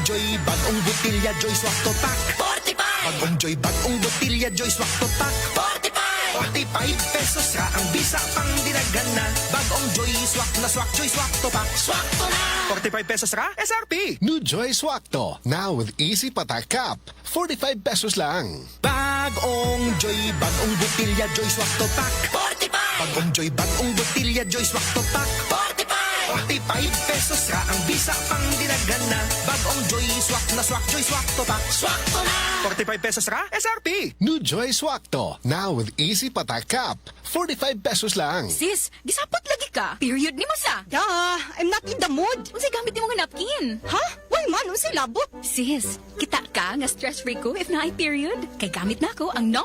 Joy, bagong botilya, Joy Swak to Pack. 45! Bagong Joy, bagong botilya, Joy Swak to Pack. 45! 45 pesos ra ang bisa pang diragan na. Bagong Joy Swak na Swak, Joy Swak to Pack. Swak to na! 45 pesos ra, SRP. New Joy Swakto, now with easy patak cap. 45 pesos lang. Bagong Joy, bagong botilya, Joy Swak to Pack. 45! Bagong Joy, bagong botilya, Joy Swak to Pack. 45! 45 pesos ra ang bisa pang diragan na. Bagong Joy Swak na Swak, Joy Swak to Pack. Swak to na! 45 pesos ra, SRP. New Joy Swakto, now with easy patak cap. 45 pesos lang. Sis, gisapot lagi ka. Period ni mo sa. Yeah, I'm not in the mood. Unsay gamit ni mo nga napkin? Ha? Why man? Unsay labot? Sis, kita ka nga stress-free ko if na ay period. Kay gamit na ko ang #1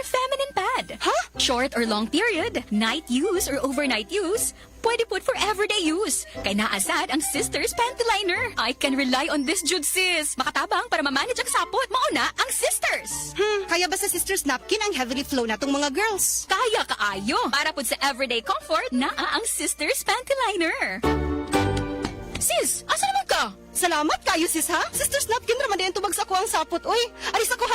feminine pad. Ha? Short or long period, night use or overnight use, pwede put for everyday use. Kay naasad ang Sisters Panty Liner. I can rely on this jud sis. Makatabang para ma-manage ang sapot. Mauna ang Sisters. Kaya ba sa Sisters Napkin ang heavily flow na tong mga girls? Kaya kaayo. Para pud sa everyday comfort, naa ang Sisters Panty Liner. Sis, asa naman ka? Salamat kayo sis ha? Sisters Napkin raman din tubag sa ko ang sapot. Oy, alis ako ha.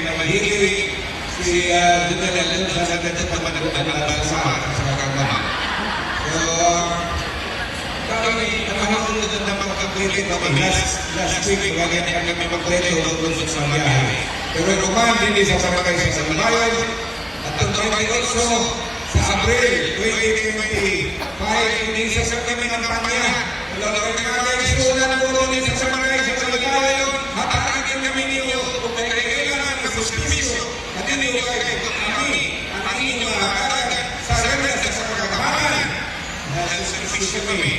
may hearing si General sa Dato' sa Kagama. So, kami nakasunod na magkakwili kami last week, bagay na kami magkwento tungkol sa biyahe. Pero kuman, hindi sa barangay sa Sanbayon, at kami also sa Abril 2025, hindi sa kami ng kampanya. Lalaki na kami isunan po doon sa barangay sa Balibayon. Hatagin kami niyo kung kailangan ng servisyo. At hindi kami ang inyong makakaragan sa service sa kagamanan. Dahil servisyo kami.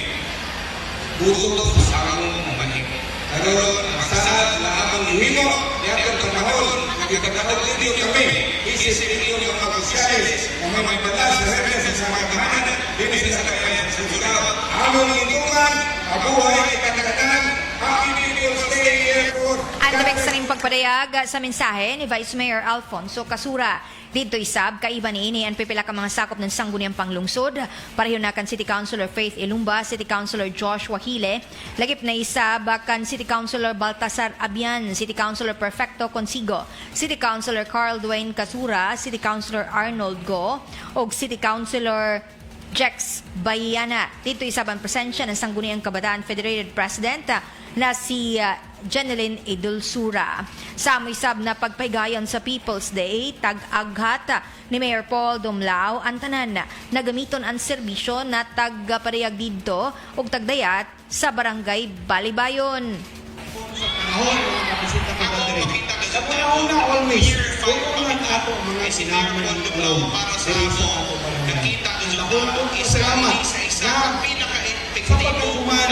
Buto sa among manik. Karoon, masaad na among himo, yatong panahon, nagkakataon ninyo kami, isip ninyo ang mga opisyalis, ang mga batas sa service sa kagamanan, dinis sa kayayan sa Surigao. Among intungan, mabuhay ay katagatan, Happy People's Day Airport. Ang tabik sa ring pagpadayag sa mensahe ni Vice Mayor Alfonso Casura. Dito isab, kaiba ni ini ang pipila ka mga sakop ng sangguniang panglungsod. Pareho na kan City Councilor Faith Ilumba, City Councilor Joshua Hile, lagip na isab kan City Councilor Baltasar Abian, City Councilor Perfecto Consigo, City Councilor Carl Dwayne Casura, City Councilor Arnold Go, o City Councilor Jex Bayana. Dito isab ang presensya ng Sangguniang Kabataan Federated President na si Jeneline Idulsura. Sa isab na pagpahigayon sa People's Day, tag-aghat ni Mayor Paul Dumlao ang tanan na gamiton ang serbisyo na tag-parehag dito o tagdayat sa Barangay Balibayon. Panahon mga kapisita ko dali. Sa una always, kung ang ato mga sinaman ng ulo, diri sa ato barangay. Ang salamat na sa pagkuman,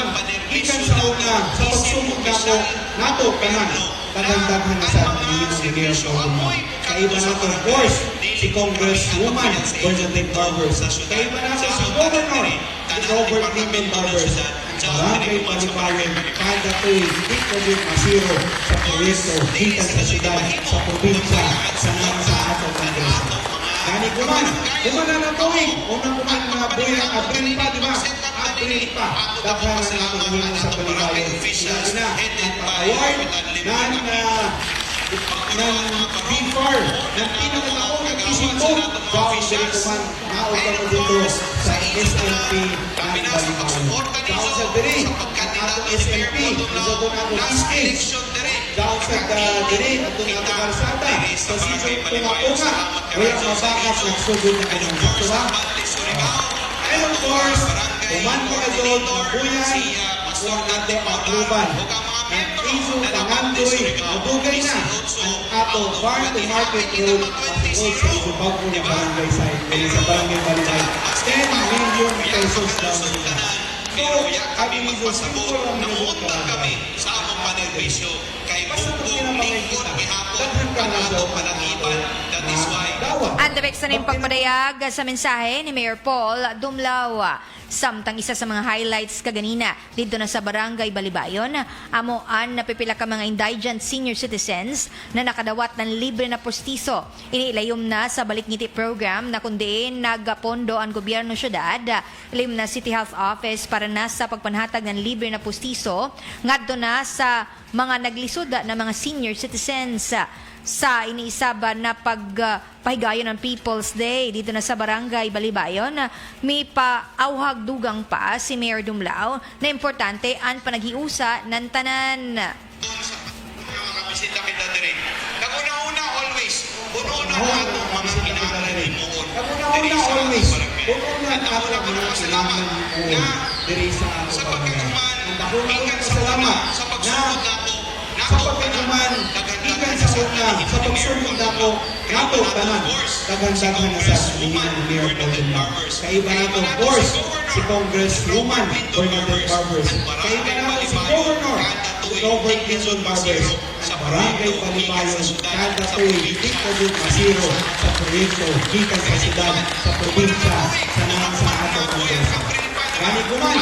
ikan sa una, sa pagsumog nako, nato kanan, kadagdagan na sa ating Mayor Paul. Kaiba nato, of course, si Congresswoman Bernadette Barbers. Kaiba nato si Governor, si Robert Linden Barbers. Barangay Palibayon, kada to'y hindi ko din masiro sa proyekto, kita sa syudad, sa probinsya, sa mga sa atong Kongreso. Gani kuman na tuwing, unang kuman na buhay April pa, di ba? April pa, daghan na natin hingin sa Palibayon. Sinabi na, ang award ng BFAR, ng pinakataong nag-isipong, bawang diri kuman, naunta mo dito sa SNP ng Palibayon. Down sa diri, ang ato SNP, nasagot ato fiscal. Down sa diri, atong ato kalsada, sa sisong tunga-tunga, walang mabakas nagsugod na kanyang saktura. And of course, kuman ko na doon, buyan, huwag nato pag-uban. Ang iso pangandoy, mabugay na ang ato farm-to-market road patungkol sa Isubago na barangay site, sa barangay Balibay. 10 million pesos daw nila. So, kami nito simple ang naunta kami sa among panerbisyo. Kay buong lingkod gihapon, kanato panagiban. That is why Ang tabik sa ring pagpadayag sa mensahe ni Mayor Paul Dumlao. Samtang isa sa mga highlights kaganina dito na sa Barangay Balibayon, amoan na pipila ka mga indigent senior citizens na nakadawat ng libre na postiso. Iniilayom na sa Balik Ngiti program na kundi nagapondo ang gobyerno syudad, ilayom na City Health Office para na sa pagpanhatag ng libre na postiso, ngadto na sa mga naglisod na mga senior citizens sa iniisaba na pagpahigayon ng People's Day dito na sa Barangay Balibayon. May paauhag dugang pa si Mayor Dumlao na importante ang panaghiusa ng tanan. Mga kapisita kita dire. Naguna-una always, puno-una ang atong mga kinahanglan himuon. Naguna always, puno na ang ato mga kailangan himuon diri sa ato barangay. Ang dahon-dahon salamat sa pagsugod nato. sa pagkakuman, ikan sa una, sa pagsumod nako, nato tanan, daghan-daghan na sa hingin ng Mayor Paul Dumlao. Kaiba nato, of course, si Congresswoman Bernadette Barbers. Kaiba nato si Governor, si Robert Linden Barbers. Ang Barangay Palibayon, kada to'y hindi ko din masiro sa proyekto, ikan sa syudad, sa probinsya, sa mga sa atong Kongreso. Gani kuman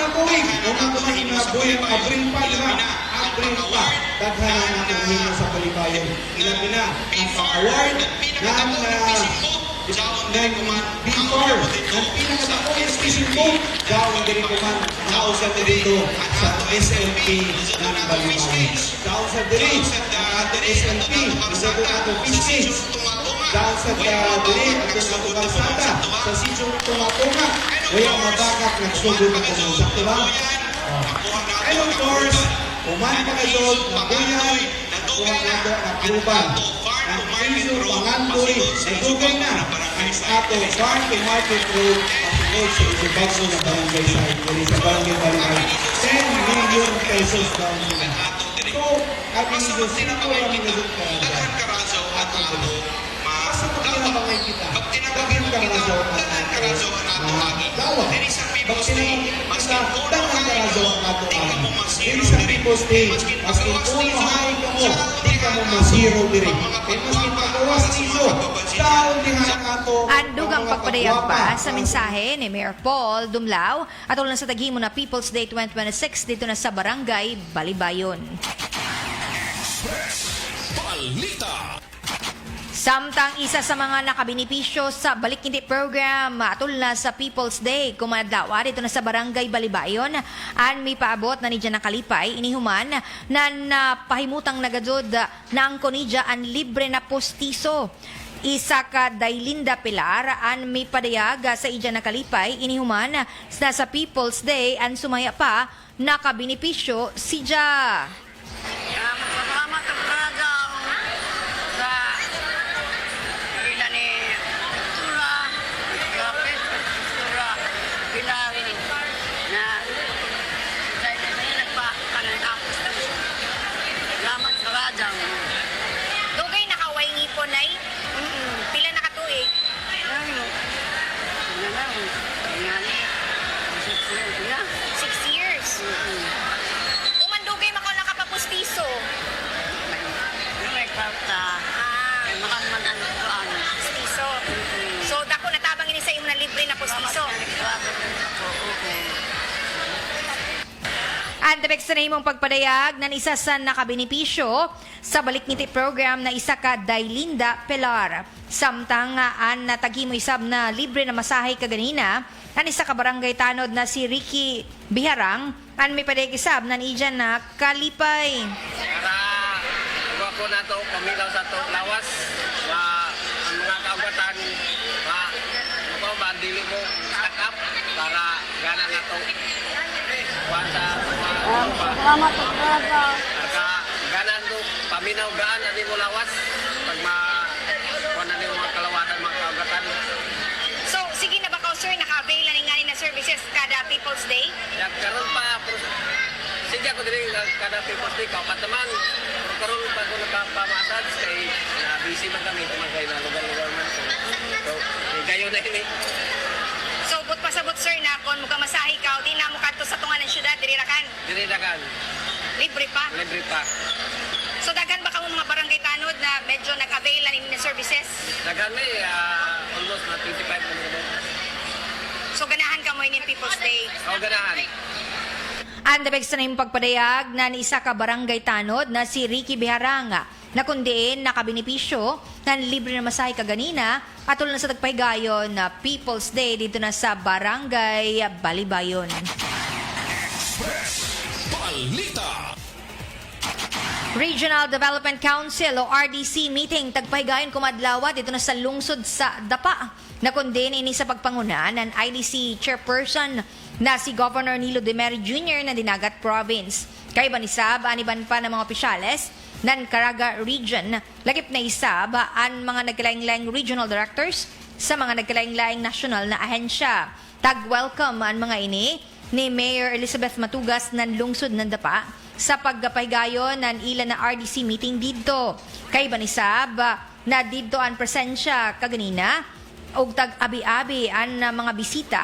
na tuwing, unang kuman na buhay April pa, di ba? April pa, daghan na natin hingin sa Palibayon. Ilabi na, ang pa-award ng BFAR, ng pinakatapong yung fishing boat, gawin din kuman, nausan na dito sa SNP ng Balibayon. Gawin sa diri, ang ating SNP, isagot ato fishing. Gawin sa diri, ating ato kalsada, sa sisong tunga-tunga, walang mabakak nagsugod na kanyang saktura. And of course, kuman pa kayo, nabuyan, kuman nato na kluban. Ang iso pangandoy, nagugay na ang ato farm to market road at sa Ibabago na barangay site diri sa barangay Balibay. 10 million pesos daw nila. So, ating ito sila ang nilulog ka. Daghan karaso ato ano. Kasi pag tinabangay kita, daghan karaso Daghan karaso ang ato agi. Dawa. Diri sa Pag People's Day, tinabangay maskin kita, puno daghan hain karaso mo, ang ato di ka mo agi. masiro Diri sa diri. People's Day, Maskin maskin pagawas puno niso, hain ka mo, sa di ka mo masiro diri. Kaya maskin pagawas niso, daon di nga ang ato. Andugang pagpadayag pa sa mensahe ni Mayor Paul Dumlao at ulan sa taghimo na People's Day 2026 dito na sa Barangay Balibayon. Balita. Samtang isa sa mga nakabinipisyo sa Balikindi program atul na sa People's Day kumadlawa dito na sa Barangay Balibayon an may paabot na ni Diana Kalipay inihuman na napahimutang nagadod na ang konidya an libre na postiso. Isa ka Daylinda Pilar an may padayag sa Ija na Kalipay inihuman na sa People's Day an sumaya pa nakabinipisyo si Ja. Salamat ang kagaw sa ila ni Sura, Kapit, Sura, Pilar na dahil nagpakanan ako. Salamat sa radang. Dugay nakaway ngipon ay pila nakatuig. Ano? Ano lang? Ngani. 6 years. Umandugay mako nakapapustiso. May kauta. Makan ang kuan. Postiso. So dako natabang ini sa imo na libre na postiso. Ang debek sa imong pagpadayag ng isa sa nakabenipisyo sa Balikngiti program na isa ka Daylinda Pilar. Samtang an natagimo isab na libre na masahe kaganina, ang isa ka barangay tanod na si Ricky Biharang, an may padayag isab na Ija na Kalipay. Para ako na to, pamilaw sa to lawas, ang mga kaagwatan, dili mo stack up para gana na to. Salamat po, brother. Ganan do, paminaw gaan, ani mo lawas, pag kung ano yung mga kalawatan, mga kaagatan. So, sige na ba ka, sir, naka-avail na nga na services kada People's Day? Yan, karon pa, sige ako din kada People's Day, kaupat naman. Karon pa ako nagpapamassage, kay busy man kami, kumagay na lugar-lugar man. So, gayo na yun eh. So, but pasabot, sir, na kung muka masahe ka, di na mo kanto sa tungan ng syudad, dirirakan. Dinidagan, Libre pa. libre pa. So, dagan ba ka mga barangay tanod na medyo nag-avail na ng services? Dagan may almost na 25 minutes. So, ganahan ka mo yung People's Day. O, ganahan. Ang dabig sa nang pagpadayag na ni isa ka barangay tanod na si Ricky Biharanga na kundiin nakabinipisyo ng libre na masahe kaganina at na sa tagpaygayon na People's Day dito na sa Barangay Balibayon. Balita. Regional Development Council o RDC meeting tagpahigayon kumadlawa dito na sa lungsod sa Dapa. Nakundin ini sa pagpanguna ng IDC chairperson na si Governor Nilo Demeri Jr. ng Dinagat Province. Kay Banisab, aniban pa ng mga opisyales ng Caraga Region. Lagip na isab ang mga nagkalaing-laing regional directors sa mga nagkalaing-laing national na ahensya. Tag-welcome ang mga ini ni Mayor Elizabeth Matugas ng lungsod ng Dapa sa pagpahigayon ng ilan na RDC meeting dito. Kay Banisab na dito ang presensya kaganina og tag-abi-abi ang mga bisita.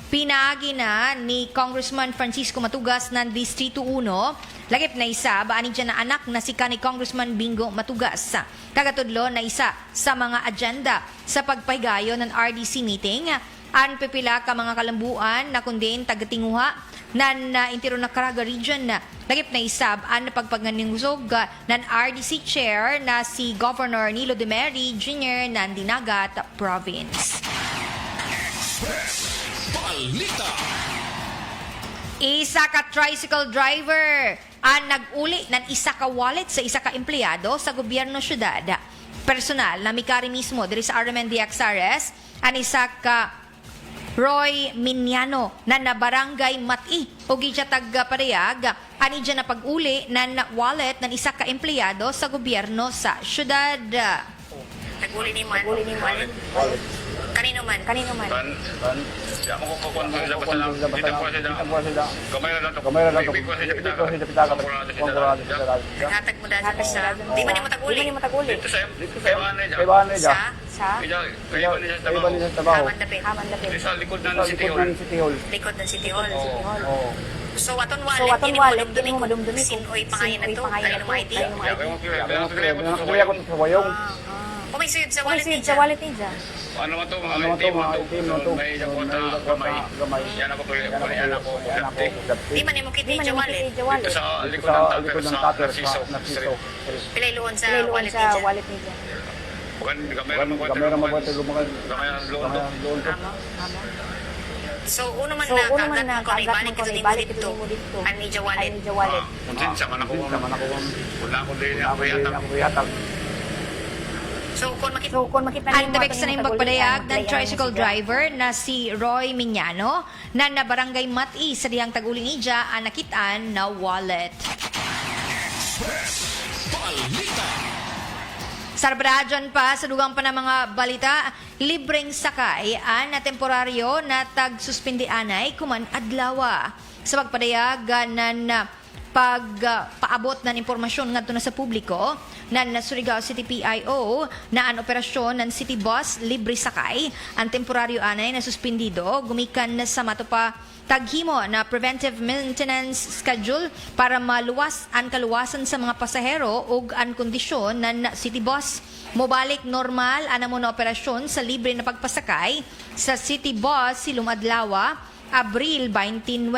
Pinaagi na ni Congressman Francisco Matugas ng Distrito 1. Lagip na isa, baani dyan na anak na si ni Congressman Bingo Matugas. Kagatudlo na isa sa mga agenda sa pagpahigayon ng RDC meeting. An pipila ka mga kalambuan na kundin tagatinguha nan intiro na Caraga Region. Lagip na isab an pagpagnaningusog ng RDC Chair na si Governor Nilo Demeri Jr. ng Dinagat Province. Balita. Isa ka tricycle driver ang nag-uli ng isa ka wallet sa isa ka empleyado sa gobyerno syudad. Personal na mikari mismo diri sa RMN DXRS ang isa ka Roy Minyano na nabarangay Mati o gidya tagparehag ani dyan na pag-uli ng wallet ng isa ka empleyado sa gobyerno sa syudad. Nag-uli ni wallet. Kanino man? Siya mo ko kung sa basta lang. Dito po sila. Gamay na lang to. Ibig ko sa pitaka. Naghatag mo dahil sa... Di man yung mataguli. Dito sa kay Banay dyan. Sa? Kaya ba niya sa trabaho? Haman dapit. Sa likod ng City Hall. Likod ng City Hall. Oo. So, aton wallet, ini mo madumdumi kung sino'y pangayan na to, tayo ng ID. Kuya ko sa wayong. Kung may suyod sa wallet niya. Ano man to, mga team mo to. May gamay. Yan ako. Di man yung kita yung wallet. Dito sa likod ng tatler sa Narciso. Pilay luon sa wallet niya. Bukan gamay naman ko ito lumagan. Gamay ang loon to. So, uno man na kagat mo ko ibalik dito. Ang niya wallet. Kuntin sa man ako. Wala ako din ako yatag. So, kung makita niyo mga sa nang pagpadayag ng tricycle driver na si Roy Miñano na nabarangay Mati sa diyang taguling ija ang nakitaan na wallet. Balita. Sarbradyon pa sa dugang pa ng mga balita, libreng sakay na temporaryo na tag-suspindianay kuman adlawa. Sa pagpadayag na pagpaabot ng impormasyon ngadto na sa publiko ng Surigao City PIO na ang operasyon ng City Bus libre sakay ang temporaryo anay na suspindido gumikan na sa matupa taghimo na preventive maintenance schedule para maluwas ang kaluwasan sa mga pasahero ug ang kondisyon ng City Bus. Mobalik normal ana mo na operasyon sa libre na pagpasakay sa City Bus silong adlaw Abril 29.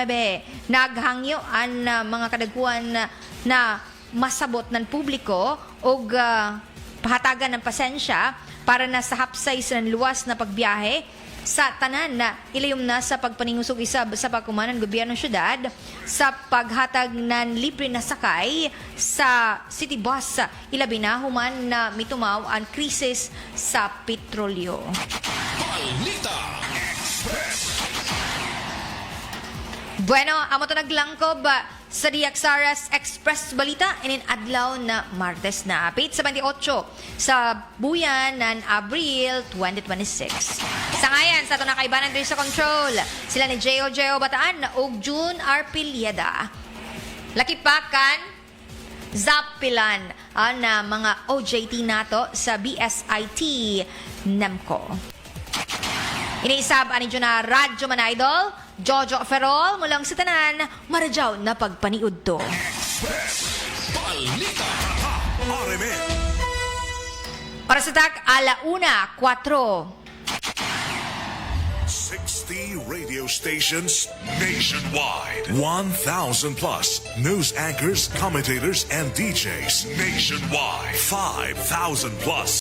Naghangyo ang mga kadagkuan na masabot ng publiko o pahatagan ng pasensya para na sa hapsay sa luwas na pagbiyahe sa tanan na ilayom na sa pagpaningusog isab sa pagkumanan gobyerno syudad sa paghatag ng libre na sakay sa City Bus. Ilabi na human na mitumaw ang krisis sa petrolyo. Balita Express. Bueno, amo to naglangkob sa Diaksaras Express Balita inin adlaw na Martes na apit sa 28 sa buyan ng Abril 2026. Sa ngayon, sa ito na kaibanan din sa control, sila ni J.O. Bataan ug June R. Piliada. Lakipakan, Zapilan na mga OJT nato sa BSIT NEMCO. Iniisab ani na Radyo Man Idol, Jojo Ferrol, mulang sa tanan, maradyaw na pagpaniud to. Balita RMN. Para sa tak, 1:04. 60 radio stations nationwide. 1,000 plus news anchors, commentators, and DJs nationwide. 5,000 plus